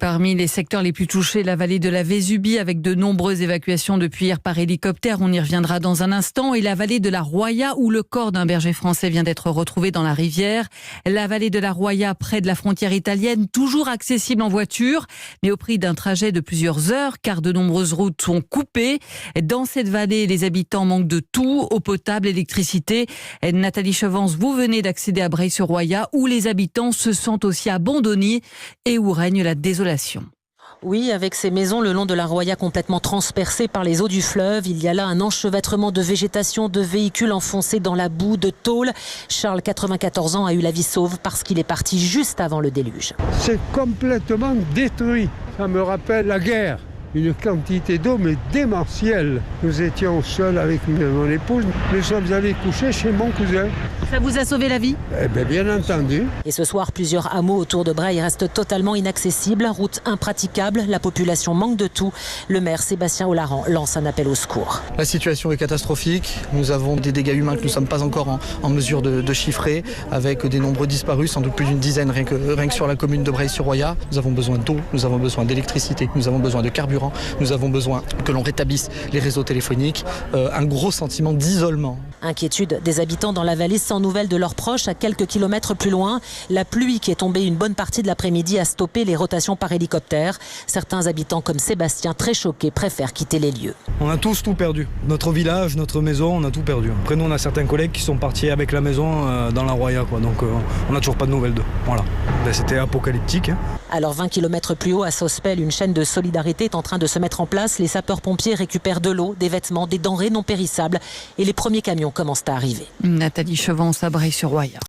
parmi les secteurs les plus touchés, la vallée de la Vésubie, avec de nombreuses évacuations depuis hier par hélicoptère. On y reviendra dans un instant. Et la vallée de la Roya, où le corps d'un berger français vient d'être retrouvé dans la rivière. La vallée de la Roya, près de la frontière italienne, toujours accessible en voiture, mais au prix d'un trajet de plusieurs heures, car de nombreuses routes sont coupées. Dans cette vallée, les habitants manquent de tout, eau potable, électricité. Nathalie Chevance, vous venez d'accéder à Breil-sur-Roya, où les habitants se sentent aussi abandonnés et où règne la désolation. Oui, avec ces maisons le long de la Roya complètement transpercées par les eaux du fleuve, il y a là un enchevêtrement de végétation, de véhicules enfoncés dans la boue, de tôles. Charles, 94 ans, a eu la vie sauve parce qu'il est parti juste avant le déluge. C'est complètement détruit. Ça me rappelle la guerre. Une quantité d'eau, mais démentielle. Nous étions seuls avec mon épouse. Nous sommes allés coucher chez mon cousin. Ça vous a sauvé la vie ? Eh bien entendu. Et ce soir, plusieurs hameaux autour de Breil restent totalement inaccessibles. Route impraticable, la population manque de tout. Le maire Sébastien Olaran lance un appel au secours. La situation est catastrophique. Nous avons des dégâts humains que nous ne sommes pas encore en mesure de chiffrer, avec des nombreux disparus, sans doute plus d'une dizaine rien que sur la commune de Breil-sur-Roya. Nous avons besoin d'eau, nous avons besoin d'électricité, nous avons besoin de carburant. Nous avons besoin que l'on rétablisse les réseaux téléphoniques, un gros sentiment d'isolement. Inquiétude des habitants dans la vallée sans nouvelles de leurs proches à quelques kilomètres plus loin. La pluie qui est tombée une bonne partie de l'après-midi a stoppé les rotations par hélicoptère. Certains habitants comme Sébastien, très choqués, préfèrent quitter les lieux. On a tous tout perdu. Notre village, notre maison, on a tout perdu. Après nous, on a certains collègues qui sont partis avec la maison dans la Roya, quoi. Donc on n'a toujours pas de nouvelles d'eux. Voilà. C'était apocalyptique. Alors 20 km plus haut, à Sospel, une chaîne de solidarité est en train de se mettre en place. Les sapeurs-pompiers récupèrent de l'eau, des vêtements, des denrées non périssables et les premiers camions commencent à arriver. Nathalie Chevance à Breil-sur-Roya.